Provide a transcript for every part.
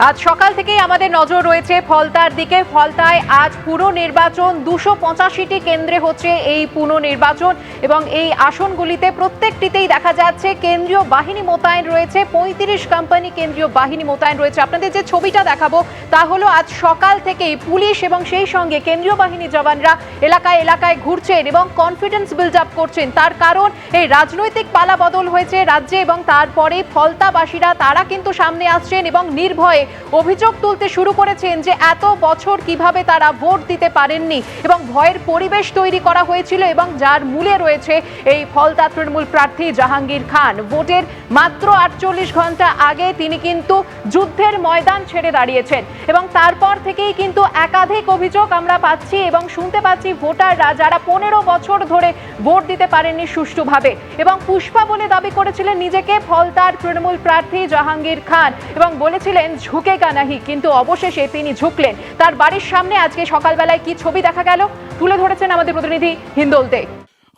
আজ সকাল থেকেই আমাদের নজর রয়েছে ফলতার দিকে। ফলতায় আজ পুরো নির্বাচন 285টি কেন্দ্রে হচ্ছে এই পুনর্নির্বাচন এবং এই আসনগুলিতে প্রত্যেকটিতেই দেখা যাচ্ছে কেন্দ্রীয় বাহিনী মোতায়েন রয়েছে। 35 কোম্পানি কেন্দ্রীয় বাহিনী মোতায়েন রয়েছে। আপনাদের যে ছবিটা দেখাবো তা হলো আজ সকাল থেকেই পুলিশ এবং সেই সঙ্গে কেন্দ্রীয় বাহিনী জওয়ানরা এলাকায় এলাকায় ঘুরছেন এবং কনফিডেন্স বিল্ড আপ করছেন। তার কারণ এই রাজনৈতিক পালা বদল হয়েছে রাজ্যে এবং তারপরে ফলতাবাসীরা তারা কিন্তু সামনে আসছেন এবং নির্ভয়ে অভিযোগ তুলতে শুরু করেছেন যে এত বছর কিভাবে তারা ভোট দিতে পারেননি এবং ভয়ের পরিবেশ তৈরি করা হয়েছিল এবং যার মূলে রয়েছে এই ফলতা তৃণমূল প্রার্থী জাহাঙ্গীর খান। ভোটের মাত্র 48 ঘন্টা আগে তিনি কিন্তু যুদ্ধের ময়দান ছেড়ে দাঁড়িয়েছেন এবং তারপর থেকেই কিন্তু একাধিক অভিযোগ আমরা পাচ্ছি এবং শুনতে পাচ্ছি ভোটাররা যারা 15 বছর ধরে ভোট দিতে পারেননি সুষ্ঠুভাবে এবং পুষ্পা বলে দাবি করেছিলেন নিজেকে ফলতার তৃণমূল প্রার্থী জাহাঙ্গীর খান এবং বলেছিলেন ঝুঁকেগা নাহি, কিন্তু অবশেষে তিনি ঝুঁকলেন। তার বাড়ির সামনে আজকে সকালবেলায় কি ছবি দেখা গেল তুলে ধরেছেন আমাদের প্রতিনিধি হিন্দোল দে।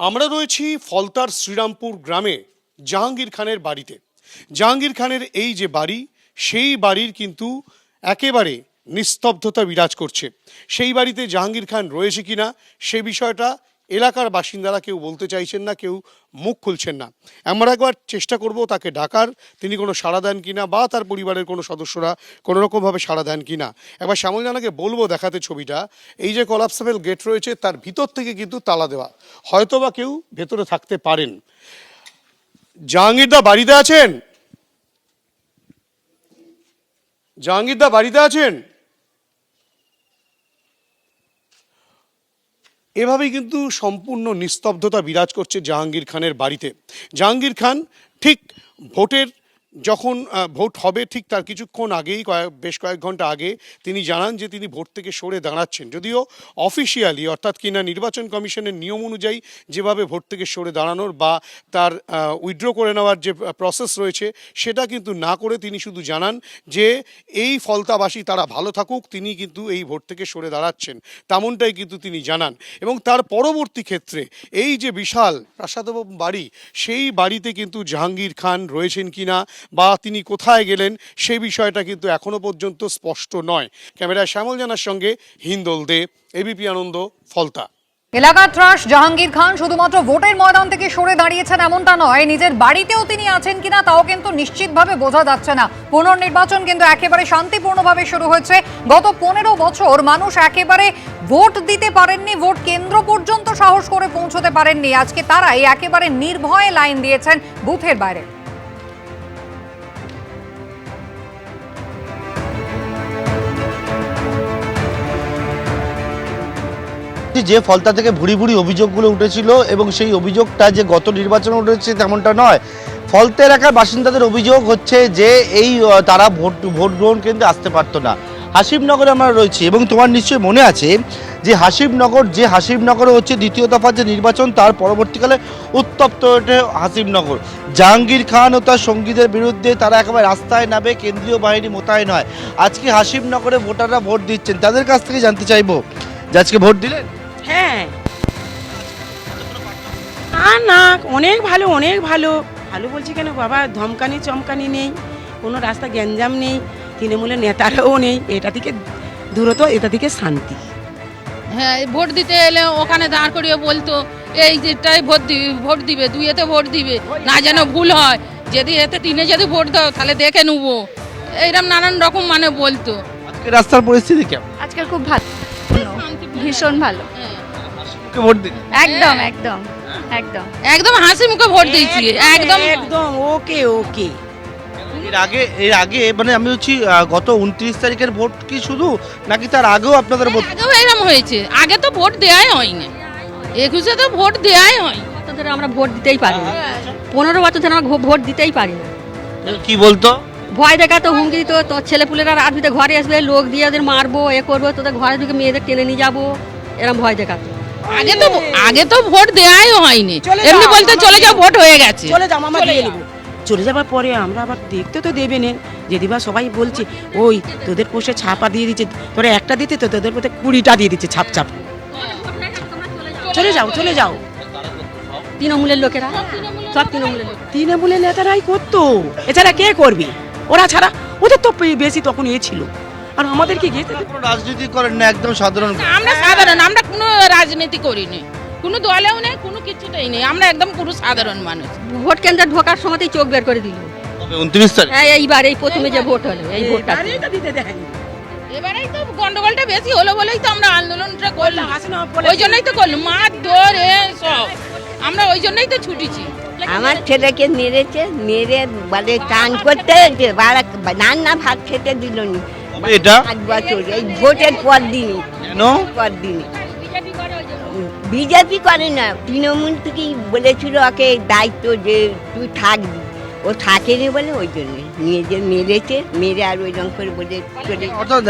আমরা রয়েছি ফলতার শ্রীরামপুর গ্রামে জাহাঙ্গীর খানের বাড়িতে। জাহাঙ্গীর খানের এই যে বাড়ি, সেই বাড়ির কিন্তু একেবারে নিস্তব্ধতা বিরাজ করছে। সেই বাড়িতে জাহাঙ্গীর খান রয়েছে কিনা সে বিষয়টা এলাকার বাসিন্দারা কেউ বলতে চাইছেন না, কেউ মুখ খুলছেন না। আমরা একবার চেষ্টা করব তাকে ডাকার, তিনি কোনো সাড়া দেন কিনা বা তার পরিবারের কোনো সদস্যরা কোনো রকমভাবে সাড়া দেন কিনা। একবার শ্যামল জানাকে বলবো দেখাতে ছবিটা। এই যে কলাপসেবল গেট রয়েছে তার ভিতর থেকে কিন্তু তালা দেওয়া, হয়তোবা কেউ ভেতরে থাকতে পারেন। জাহাঙ্গীরদা বাড়িতে আছেন? জাহাঙ্গীরদা বাড়িতে আছেন? এভাবেই কিন্তু সম্পূর্ণ নিস্তব্ধতা বিরাজ করছে জাহাঙ্গীর খানের বাড়িতে। জাহাঙ্গীর খান ঠিক ভোটের যখন ভোট হবে ঠিক তার কিছুক্ষণ আগেই বেশ কয়েক ঘন্টা আগে তিনি জানান যে তিনি ভোট থেকে সরে দাঁড়াচ্ছেন। যদিও অফিসিয়ালি অর্থাৎ কিনা নির্বাচন কমিশনের নিয়ম অনুযায়ী যেভাবে ভোট থেকে সরে দাঁড়ানোর বা তার উইথড্র করে নেওয়ার যে প্রসেস রয়েছে সেটা কিন্তু না করে তিনি শুধু জানান যে এই ফলতাবাসী তারা ভালো থাকুক, তিনি কিন্তু এই ভোট থেকে সরে দাঁড়াচ্ছেন, তেমনটাই কিন্তু তিনি জানান। এবং তার পরবর্তী ক্ষেত্রে এই যে বিশাল প্রাসাদভবন বাড়ি, সেই বাড়িতে কিন্তু জাহাঙ্গীর খান রয়েছেন কিনা বা তিনি কোথায় গেলেন সেই বিষয়টা কিন্তু এখনো পর্যন্ত স্পষ্ট নয়। ক্যামেরায় শ্যামল জানার সঙ্গে হিন্দোল দে, এবিপি আনন্দ, ফলতা। এলাকার ত্রাস জাহাঙ্গীর খান শুধুমাত্র ভোটের ময়দান থেকে সরে দাঁড়িয়েছেন এমনটা নয়, নিজের বাড়িতেও তিনি আছেন কিনা তাও কিন্তু নিশ্চিতভাবে বোঝা যাচ্ছে না। পুনর্নির্বাচন কিন্তু একেবারে শান্তিপূর্ণভাবে শুরু হয়েছে। গত 15 বছর মানুষ একেবারে ভোট দিতে পারেননি, ভোট কেন্দ্র পর্যন্ত সাহস করে পৌঁছতে পারেননি। আজকে তারাই একেবারে নির্ভয়ে লাইন দিয়েছেন বুথের বাইরে। যে ফলতা থেকে ভুরি ভুরি অভিযোগগুলো উঠেছিল এবং সেই অভিযোগটা যে গত নির্বাচনে উঠেছে তেমনটা নয়। ফলতা এলাকার বাসিন্দাদের অভিযোগ হচ্ছে যে এই তারা ভোট গ্রহণ কেন্দ্রে আসতে পারতো না। হাসিবনগরে আমরা রয়েছি এবং তোমার নিশ্চয়ই মনে আছে যে হাসিবনগরে হচ্ছে দ্বিতীয় দফার যে নির্বাচন, তার পরবর্তীকালে উত্তপ্ত ওঠে হাসিবনগর। জাহাঙ্গীর খান ও তার সঙ্গীদের বিরুদ্ধে তারা একেবারে রাস্তায় নামে, কেন্দ্রীয় বাহিনী মোতায়েন হয়। আজকে হাসিবনগরে ভোটাররা ভোট দিচ্ছেন, তাদের কাছ থেকে জানতে চাইবো যে আজকে ভোট দিলেন? হ্যাঁ, না অনেক ভালো, অনেক ভালো। ভালো বলছি কেন বাবা, ধমকানি চমকানি নেই, কোনো রাস্তা গ্যাঞ্জাম নেই, তৃণমূলের নেতারাও নেই। এটা থেকে দূরত্ব, এটা থেকে শান্তি। হ্যাঁ, ভোট দিতে এলে ওখানে দাঁড় করিয়ে বলতো এই যেটাই ভোট দিবে, দুইয়েতে ভোট দিবে না, যেন ভুল হয়। যদি এতে তিনে যদি ভোট দাও তাহলে দেখে নেবো, এইরকম নানান রকম মানে বলতো। আজকে রাস্তার পরিস্থিতি কেমন? আজকাল খুব ভালো, ভীষণ ভালো। ভোট দিন একদম একদম একদম একদম হাসি মুখে ভোট দিয়েছি, একদম একদম ওকে ওকে। এর আগে মানে আমি হচ্ছি গত 29 তারিখের ভোট কি শুধু, নাকি তার আগেও আপনাদের ভোট? আগেও এরকম হয়েছে, আগে তো ভোট দেওয়াই হয়নি, 21-এ তো ভোট দেওয়াই হয়। ধরে আমরা ভোট দিতেই পারি না, 15 বছর ধরে আমরা ভোট দিতেই পারি না। কি বলতো? ভয় দেখাতো, হুমকি দিত, তোর ছেলেপুলেরা রাত ভিতরে ঘরে আসবে, লোক দিয়ে ওদের মারবো, এ করবো, তোদের ঘরে ঢুকে মেয়েদের টেনে নিয়ে যাবো, এরকম ভয় দেখাতো। আগে তো ভোট দেওয়াই হয়নি, এমনি বলতে চলে যাও, ভোট হয়ে গেছে, চলে যাও, মামা দিয়ে নেবো। চলে যাবার পরে আমরা আবার দেখতে তো দেবে না, যদিবা সবাই বলছে ওই তোদের পোষে ছাপা দিয়ে দিচ্ছে, তোরা একটা দিতে তো তোদের পোষে 20টা দিয়ে দিচ্ছে ছাপ। চলে যাও, চলে যাও। তৃণমূলের লোকেরা, সব তৃণমূলের লোক, তৃণমূলের নেতারাই করতো, এছাড়া কে করবে? ওরা ছাড়া ওদের তো বেশি তখন ছিল, আর আমাদেরকে গিয়েছে। কোনো রাজনীতি করেন না, একদম সাধারণ। আমরা সাধারণ, আমরা কোনো রাজনীতি করিনি, কোনো দলেও নেই, কোনো কিছুতেই নেই, আমরা একদম পুরো সাধারণ মানুষ। ভোট কেন্দ্রে ঢোকার সময়তেই চোখ বের করে দিল। 29 তারিখ এইবার এই প্রথমে যে ভোট হলো, এই ভোটটা দিতে দেয়নি। এবারেই তো গন্ডগোলটা বেশি হলো বলেই তো আমরা আন্দোলনটা করলাম, ওই জন্যই তো করলাম, মার ধরে সব, আমরা ওই জন্যই তো ছুটেছি। আমার ছেলেকে মেরেছে, মেরে বলে টান করতে রান্না ভাত খেতে দিল নি। এটা 5 বছর এই ভোটের পর দিনই, কেন? পর দিনই বিজেপি করে না, তৃণমূল থেকেই বলেছিল ওকে দায়িত্ব যে তুই থাকবি, ও থাকে রে বলে ওই জন্য নিয়ে যে মেরেছে, মেরে আর ওই রকম করে বলে চলে। অর্থাৎ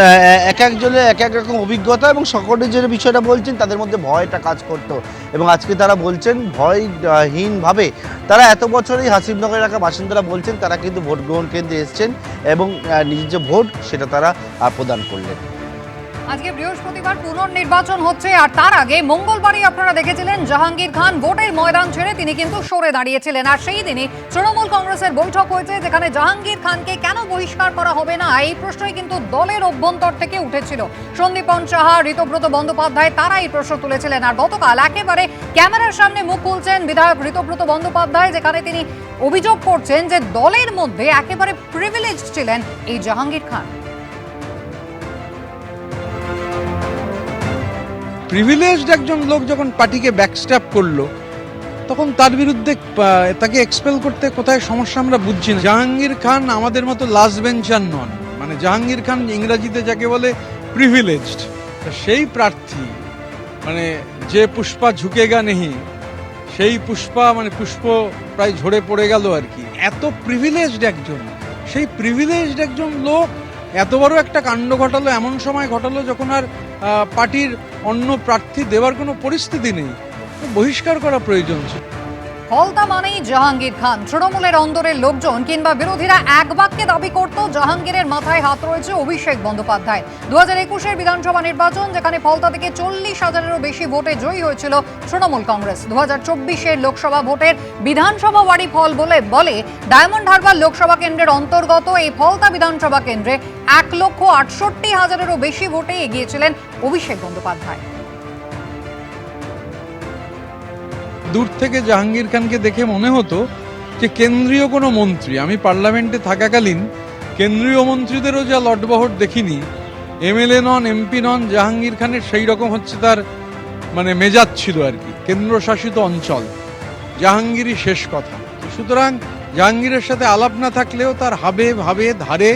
এক একজনের এক এক রকম অভিজ্ঞতা, এবং সকলে যে বিষয়টা বলছেন তাদের মধ্যে ভয়টা কাজ করতো, এবং আজকে তারা বলছেন ভয়হীনভাবে তারা এত বছরেই হাসিমনগর এলাকার বাসিন্দারা বলছেন তারা কিন্তু ভোট গ্রহণ কেন্দ্রে এসছেন এবং নিজের যে ভোট সেটা তারা প্রদান করলেন। আজকে বৃহস্পতিবার পুনর্নির্বাচন হচ্ছে, আর তার আগে মঙ্গলবারই আপনারা দেখেছিলেন জাহাঙ্গীর খান ভোটের ময়দান ছেড়ে তিনি কিন্তু সরে দাঁড়িয়েছিলেন। আর সেই দিনই তৃণমূল কংগ্রেসের বৈঠক হয়েছে, যেখানে জাহাঙ্গীর খানকে কেন বহিষ্কার করা হবে না এই প্রশ্নই কিন্তু দলের অভ্যন্তর থেকে উঠেছিল। সন্দীপন সাহা, ঋতব্রত বন্দ্যোপাধ্যায় তারা এই প্রশ্ন তুলেছিলেন। আর গতকাল একেবারে ক্যামেরার সামনে মুখ খুলছেন বিধায়ক ঋতব্রত বন্দ্যোপাধ্যায়, যেখানে তিনি অভিযোগ করছেন যে দলের মধ্যে একেবারে প্রিভিলেজড ছিলেন এই জাহাঙ্গীর খান। প্রিভিলেজড একজন লোক যখন পার্টিকে ব্যাকস্ট্যাপ করলো, তখন তার বিরুদ্ধে তাকে এক্সপেল করতে কোথায় সমস্যা আমরা বুঝছি না। জাহাঙ্গীর খান আমাদের মতো লাস্ট বেঞ্চার নন, মানে জাহাঙ্গীর খান ইংরাজিতে যাকে বলে প্রিভিলেজড, সেই প্রার্থী, মানে যে পুষ্পা ঝুঁকেগা নেহি, সেই পুষ্পা মানে পুষ্প প্রায় ঝরে পড়ে গেল আর কি। এত প্রিভিলেজড একজন, সেই প্রিভিলেজড একজন লোক এত বড় একটা কাণ্ড ঘটালো, এমন সময় ঘটালো যখন আর পার্টির অন্য প্রার্থী দেওয়ার কোনো পরিস্থিতি নেই, বহিষ্কার করা প্রয়োজন ছিল। ফলতা মানেই জাহাঙ্গীর খান। তৃণমূলের অন্দরের লোকজন কিংবা বিরোধীরা এক বাক্যে দাবি করত জাহাঙ্গীরের মাথায় হাত রয়েছে অভিষেক বন্দ্যোপাধ্যায়। 2021-এর বিধানসভা নির্বাচন, যেখানে ফলতা থেকে 40,000-এরও বেশি ভোটে জয়ী হয়েছিল তৃণমূল কংগ্রেস। 2024-এর লোকসভা ভোটের বিধানসভা ওয়ারি ফল বলে ডায়মন্ড হারবার লোকসভা কেন্দ্রের অন্তর্গত এই ফলতা বিধানসভা কেন্দ্রে 1,68,000-এরও বেশি ভোটে এগিয়েছিলেন অভিষেক বন্দ্যোপাধ্যায়। দূর থেকে জাহাঙ্গীর খানকে দেখে মনে হতো যে কেন্দ্রীয় কোনো মন্ত্রী। আমি পার্লামেন্টে থাকাকালীন কেন্দ্রীয় মন্ত্রীদেরও যা লটবহট দেখিনি, এমএলএ নন, এমপি নন, জাহাঙ্গীর খানের সেই রকম হচ্ছে তার মানে মেজাজ ছিল আর কি। কেন্দ্রশাসিত অঞ্চল, জাহাঙ্গীরই শেষ কথা। সুতরাং জাহাঙ্গীরের সাথে আলাপ না থাকলেও তার হাবে ভাবে ধারে,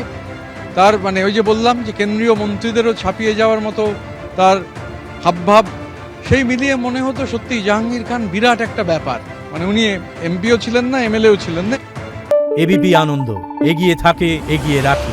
তার মানে ওই যে বললাম যে কেন্দ্রীয় মন্ত্রীদেরও ছাপিয়ে যাওয়ার মতো তার হাবভাব, সেই মিলিয়ে মনে হতো সত্যি জাহাঙ্গীর খান বিরাট একটা ব্যাপার। মানে উনি এমপিও ছিলেন না, এমএলএও ছিলেন না। এবিপি আনন্দ, এগিয়ে থাকে, এগিয়ে রাখে।